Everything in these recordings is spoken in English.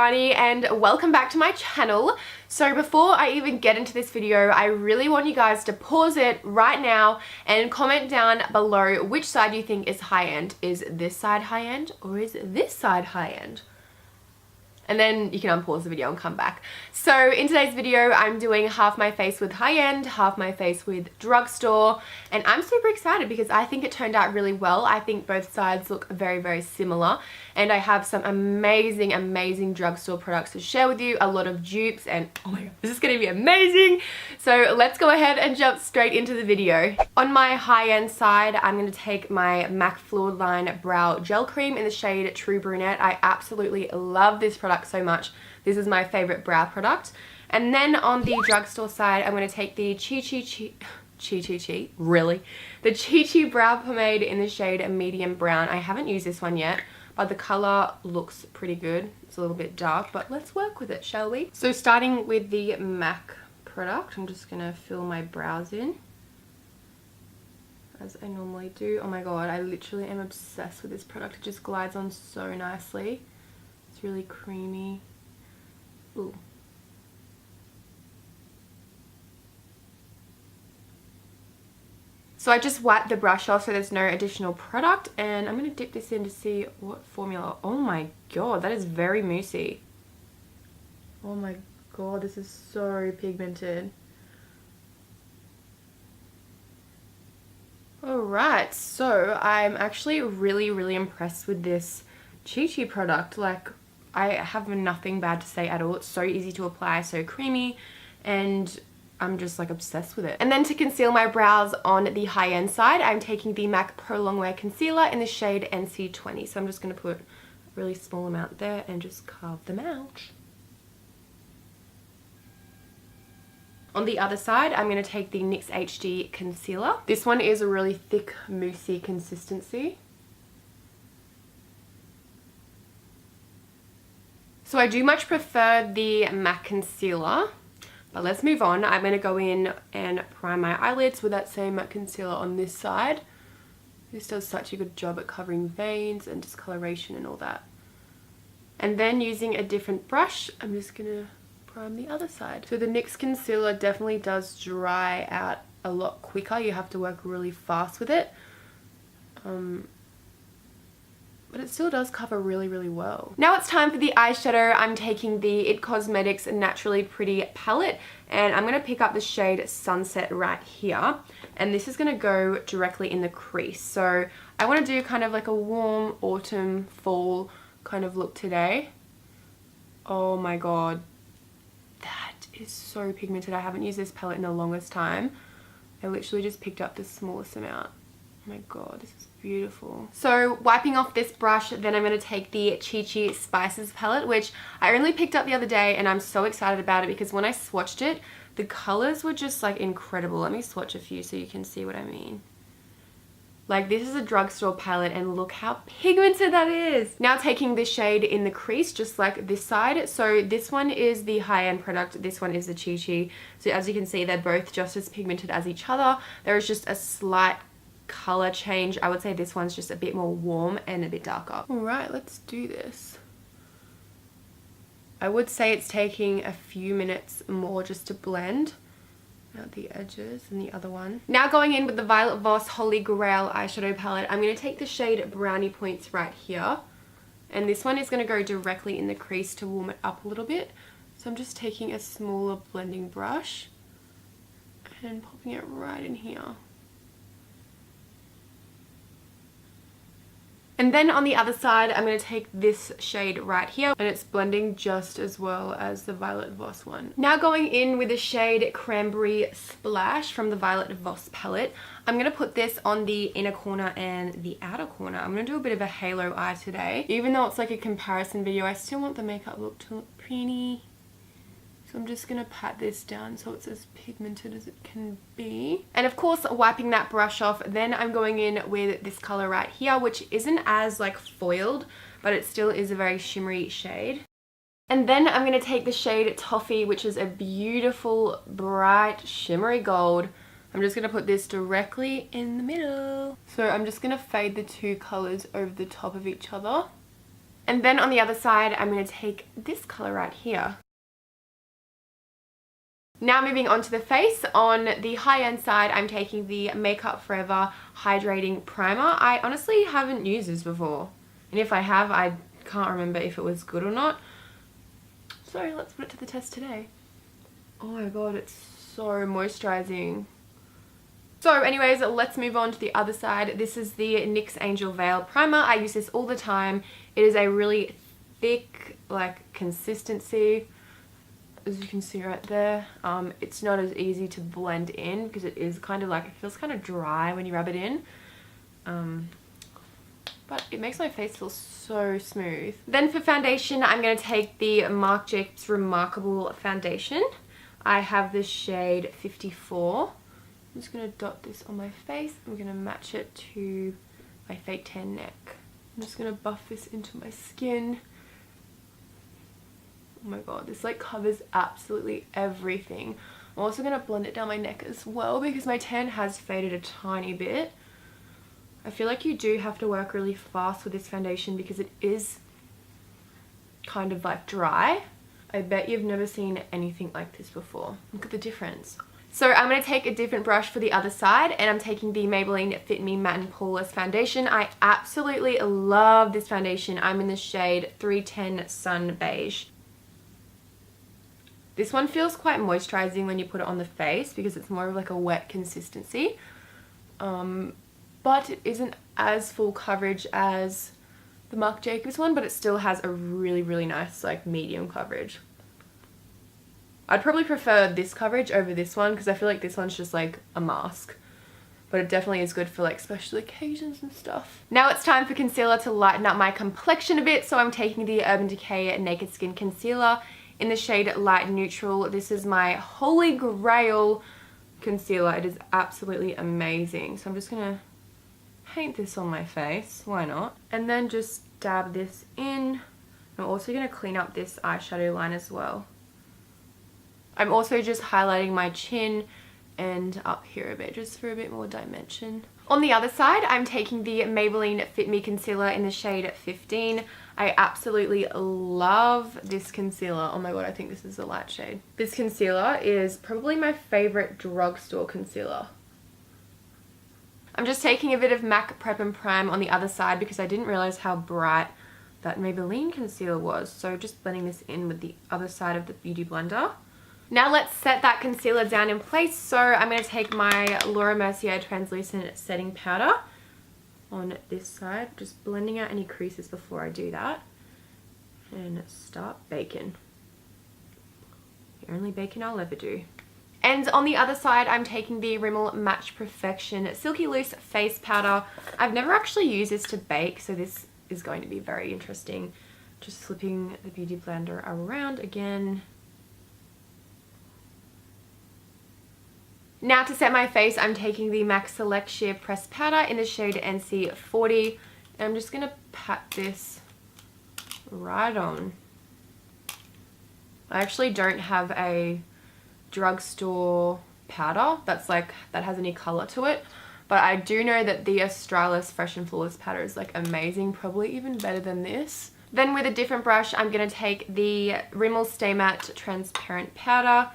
everybody and welcome back to my channel. So before I even get into this video, I really want you guys to pause it right now and comment down below which side you think is high-end. Is this side high-end or is this side high-end? And then you can unpause the video and come back. So in today's video, I'm doing half my face with high-end, half my face with drugstore. And I'm super excited because I think it turned out really well. I think both sides look very, very similar. And I have some amazing, amazing drugstore products to share with you. A lot of dupes and oh my god, this is gonna be amazing. So let's go ahead and jump straight into the video. On my high-end side, I'm gonna take my MAC Fluid Line Brow Gel Cream in the shade True Brunette. I absolutely love this product so much. This is my favorite brow product. And then on the drugstore side, I'm going to take the the Chi Chi Brow Pomade in the shade Medium Brown. I haven't used this one yet, but the color looks pretty good. It's a little bit dark, but let's work with it, shall we? So starting with the MAC product, I'm just going to fill my brows in as I normally do. Oh my god, I literally am obsessed with this product. It just glides on so nicely. It's really creamy. Ooh. So I just wiped the brush off so there's no additional product, and I'm going to dip this in to see what formula. Oh my god, that is very moussey. Oh my god, this is so pigmented. Alright, so I'm actually really impressed with this Chi Chi product. Like, I have nothing bad to say at all. It's so easy to apply, so creamy, and I'm just like obsessed with it. And then to conceal my brows on the high-end side, I'm taking the MAC Pro Longwear Concealer in the shade NC20. So I'm just going to put a really small amount there and just carve them out. On the other side, I'm going to take the NYX HD Concealer. This one is a really thick, moussey consistency. So I do much prefer the MAC concealer, but let's move on. I'm going to go in and prime my eyelids with that same MAC concealer on this side. This does such a good job at covering veins and discoloration and all that. And then using a different brush, I'm just going to prime the other side. So the NYX concealer definitely does dry out a lot quicker. You have to work really fast with it. But it still does cover really well. Now it's time for the eyeshadow. I'm taking the IT Cosmetics Naturally Pretty palette, and I'm going to pick up the shade Sunset right here, and this is going to go directly in the crease. So I want to do kind of like a warm autumn fall kind of look today. Oh my god, that is so pigmented. I haven't used this palette in the longest time. I literally just picked up the smallest amount. Oh my god, this is beautiful. So wiping off this brush, then I'm going to take the Chi Chi Spices palette, which I only picked up the other day, and I'm so excited about it because when I swatched it, the colors were just like incredible. Let me swatch a few so you can see what I mean. Like, this is a drugstore palette and look how pigmented that is. Now taking the shade in the crease, just like this side. So this one is the high-end product. This one is the Chi Chi. So as you can see, they're both just as pigmented as each other. There is just a slight color change. I would say this one's just a bit more warm and a bit darker. Alright, let's do this. I would say it's taking a few minutes more just to blend out the edges and the other one. Now going in with the Violet Voss Holy Grail eyeshadow palette, I'm going to take the shade Brownie Points right here, and this one is going to go directly in the crease to warm it up a little bit. So I'm just taking a smaller blending brush and popping it right in here. And then on the other side, I'm going to take this shade right here, and it's blending just as well as the Violet Voss one. Now going in with the shade Cranberry Splash from the Violet Voss palette, I'm going to put this on the inner corner and the outer corner. I'm going to do a bit of a halo eye today. Even though it's like a comparison video, I still want the makeup look to look pretty. So I'm just going to pat this down so it's as pigmented as it can be. And of course, wiping that brush off, then I'm going in with this color right here, which isn't as like foiled, but it still is a very shimmery shade. And then I'm going to take the shade Toffee, which is a beautiful, bright, shimmery gold. I'm just going to put this directly in the middle. So I'm just going to fade the two colors over the top of each other. And then on the other side, I'm going to take this color right here. Now moving on to the face, on the high-end side, I'm taking the Makeup Forever Hydrating Primer. I honestly haven't used this before. And if I have, I can't remember if it was good or not. So let's put it to the test today. Oh my god, it's so moisturizing. So anyways, let's move on to the other side. This is the NYX Angel Veil Primer. I use this all the time. It is a really thick, like, consistency. As you can see right there, it's not as easy to blend in because it is kind of like, it feels kind of dry when you rub it in, but it makes my face feel so smooth. Then for foundation, I'm going to take the Marc Jacobs Remarkable Foundation. I have the shade 54. I'm just going to dot this on my face. I'm going to match it to my fake tan neck. I'm just going to buff this into my skin. Oh my god, this like covers absolutely everything. I'm also going to blend it down my neck as well because my tan has faded a tiny bit. I feel like you do have to work really fast with this foundation because it is kind of like dry. I bet you've never seen anything like this before. Look at the difference. So I'm going to take a different brush for the other side, and I'm taking the Maybelline Fit Me Matte and Poreless Foundation. I absolutely love this foundation. I'm in the shade 310 Sun Beige. This one feels quite moisturizing when you put it on the face because it's more of like a wet consistency. But it isn't as full coverage as the Marc Jacobs one, but it still has a really, really nice like medium coverage. I'd probably prefer this coverage over this one because I feel like this one's just like a mask. But it definitely is good for like special occasions and stuff. Now it's time for concealer to lighten up my complexion a bit. So I'm taking the Urban Decay Naked Skin Concealer in the shade Light Neutral. This is my holy grail concealer. It is absolutely amazing. So I'm just going to paint this on my face. Why not? And then just dab this in. I'm also going to clean up this eyeshadow line as well. I'm also just highlighting my chin and up here a bit, just for a bit more dimension. On the other side, I'm taking the Maybelline Fit Me Concealer in the shade 15. I absolutely love this concealer. Oh my god, I think this is a light shade. This concealer is probably my favorite drugstore concealer. I'm just taking a bit of MAC Prep and Prime on the other side because I didn't realize how bright that Maybelline concealer was. So just blending this in with the other side of the Beauty Blender. Now let's set that concealer down in place. So I'm going to take my Laura Mercier Translucent Setting Powder on this side, just blending out any creases before I do that, and start baking. The only baking I'll ever do. And on the other side, I'm taking the Rimmel Match Perfection Silky Loose Face Powder. I've never actually used this to bake, so this is going to be very interesting. Just flipping the Beauty Blender around again. Now to set my face, I'm taking the MAC Select Sheer Pressed Powder in the shade NC40. And I'm just going to pat this right on. I actually don't have a drugstore powder that has any colour to it. But I do know that the Australis Fresh and Flawless powder is like amazing, probably even better than this. Then with a different brush, I'm going to take the Rimmel Stay Matte Transparent Powder.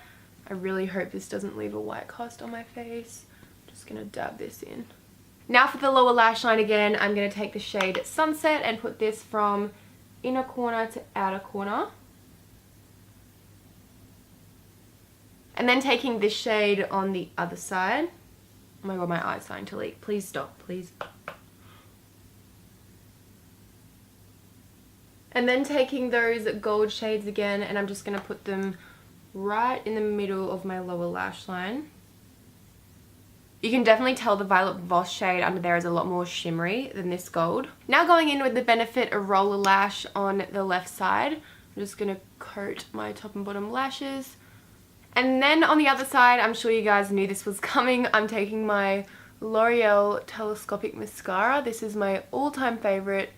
I really hope this doesn't leave a white cast on my face. I'm just going to dab this in. Now for the lower lash line again, I'm going to take the shade Sunset and put this from inner corner to outer corner. And then taking this shade on the other side. Oh my god, my eye's starting to leak. Please stop, please. And then taking those gold shades again, and I'm just going to put them right in the middle of my lower lash line. You can definitely tell the Violet Voss shade under there is a lot more shimmery than this gold. Now going in with the Benefit Roller Lash on the left side. I'm just going to coat my top and bottom lashes. And then on the other side, I'm sure you guys knew this was coming, I'm taking my L'Oreal Telescopic Mascara. This is my all-time favorite.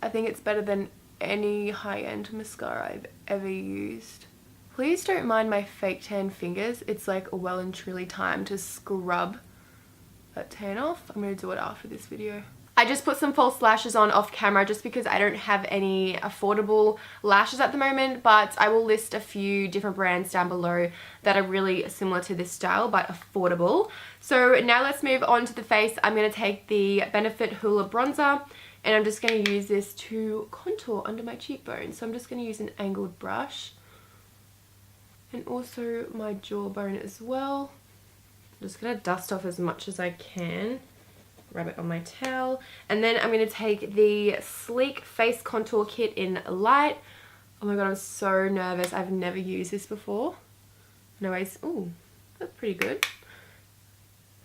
I think it's better than any high-end mascara I've ever used. Please don't mind my fake tan fingers. It's like well and truly time to scrub that tan off. I'm going to do it after this video. I just put some false lashes on off camera just because I don't have any affordable lashes at the moment, but I will list a few different brands down below that are really similar to this style but affordable. So now let's move on to the face. I'm going to take the Benefit Hoola bronzer and I'm just going to use this to contour under my cheekbone. So I'm just going to use an angled brush and also my jawbone as well. I'm just going to dust off as much as I can. Rub it on my towel, and then I'm going to take the Sleek Face Contour Kit in Light. Oh my god, I'm so nervous. I've never used this before. Anyways, ooh, that's pretty good.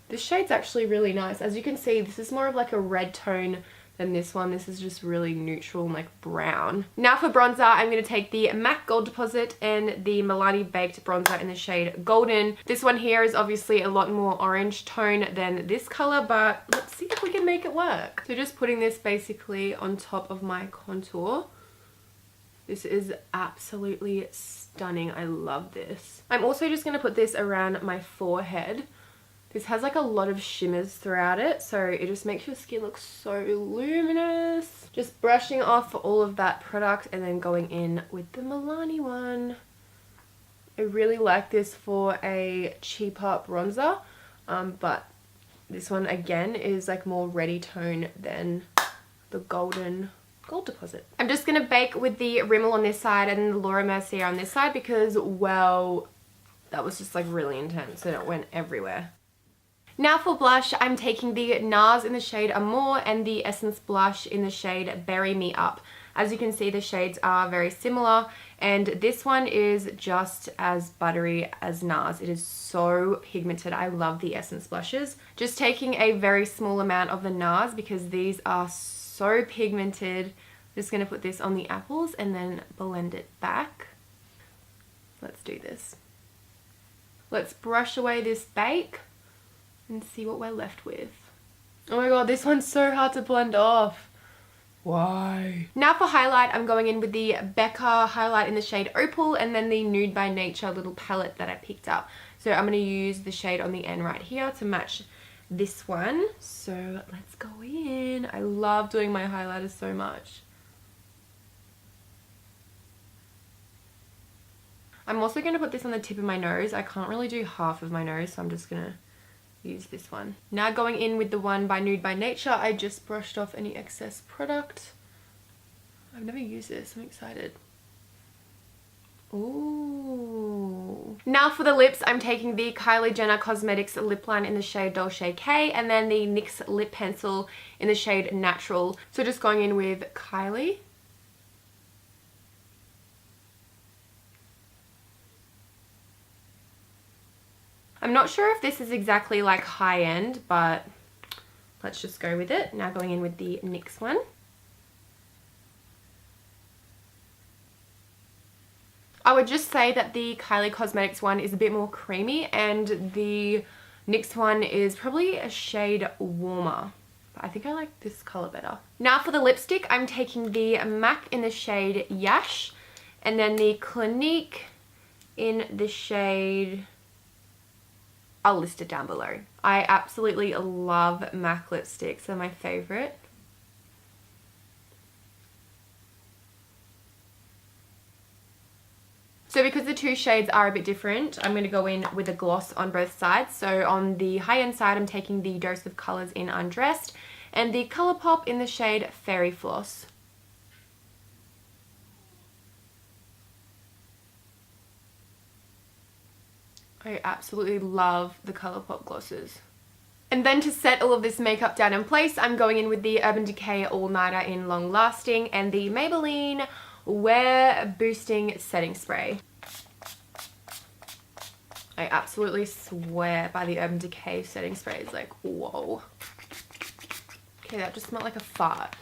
This shade's actually really nice. As you can see, this is more of like a red tone than this one. This is just really neutral and like brown. Now for bronzer, I'm going to take the MAC Gold Deposit and the Milani Baked Bronzer in the shade Golden. This one here is obviously a lot more orange tone than this color, but let's see if we can make it work. So just putting this basically on top of my contour. This is absolutely stunning. I love this. I'm also just going to put this around my forehead. This has like a lot of shimmers throughout it, so it just makes your skin look so luminous. Just brushing off all of that product and then going in with the Milani one. I really like this for a cheaper bronzer, but this one again is like more reddy tone than the Gold Deposit. I'm just going to bake with the Rimmel on this side and the Laura Mercier on this side because, well, that was just like really intense and it went everywhere. Now for blush, I'm taking the NARS in the shade Amour and the Essence Blush in the shade Berry Me Up. As you can see, the shades are very similar, and this one is just as buttery as NARS. It is so pigmented. I love the Essence blushes. Just taking a very small amount of the NARS because these are so pigmented. I'm just going to put this on the apples and then blend it back. Let's do this. Let's brush away this bake and see what we're left with. Oh my god, this one's so hard to blend off. Why? Now for highlight, I'm going in with the Becca highlight in the shade Opal and then the Nude by Nature little palette that I picked up. So I'm going to use the shade on the end right here to match this one. So let's go in. I love doing my highlighters so much. I'm also going to put this on the tip of my nose. I can't really do half of my nose, so I'm just going to use this one. Now going in with the one by Nude by Nature, I just brushed off any excess product. I've never used this, I'm excited. Ooh. Now for the lips, I'm taking the Kylie Jenner Cosmetics lip line in the shade Dolce K and then the NYX lip pencil in the shade Natural. So just going in with Kylie. I'm not sure if this is exactly like high end, but let's just go with it. Now going in with the NYX one. I would just say that the Kylie Cosmetics one is a bit more creamy and the NYX one is probably a shade warmer. But I think I like this color better. Now for the lipstick, I'm taking the MAC in the shade Yash and then the Clinique in the shade... I'll list it down below. I absolutely love MAC lipsticks. They're my favorite. So because the two shades are a bit different, I'm going to go in with a gloss on both sides. So on the high-end side, I'm taking the Dose of Colors in Undressed and the Colourpop in the shade Fairy Floss. I absolutely love the Colourpop glosses. And then to set all of this makeup down in place, I'm going in with the Urban Decay All Nighter in Long Lasting and the Maybelline Wear Boosting Setting Spray. I absolutely swear by the Urban Decay setting spray. It's like, whoa. Okay, that just smelled like a fart.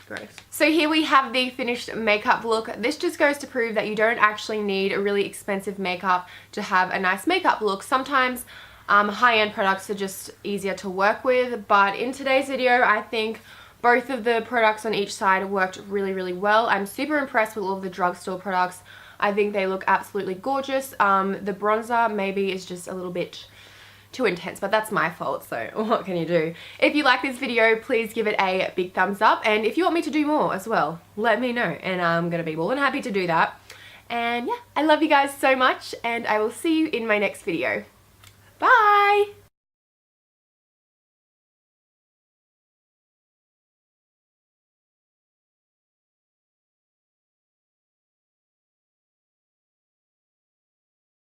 Gross. So here we have the finished makeup look. This just goes to prove that you don't actually need a really expensive makeup to have a nice makeup look. Sometimes high-end products are just easier to work with, but in today's video, I think both of the products on each side worked really, really well. I'm super impressed with all of the drugstore products. I think they look absolutely gorgeous. The bronzer maybe is just a little bit too intense, but that's my fault, so what can you do? If you like this video, please give it a big thumbs up, and if you want me to do more as well, let me know, and I'm gonna be more than happy to do that. And yeah, I love you guys so much, and I will see you in my next video. Bye!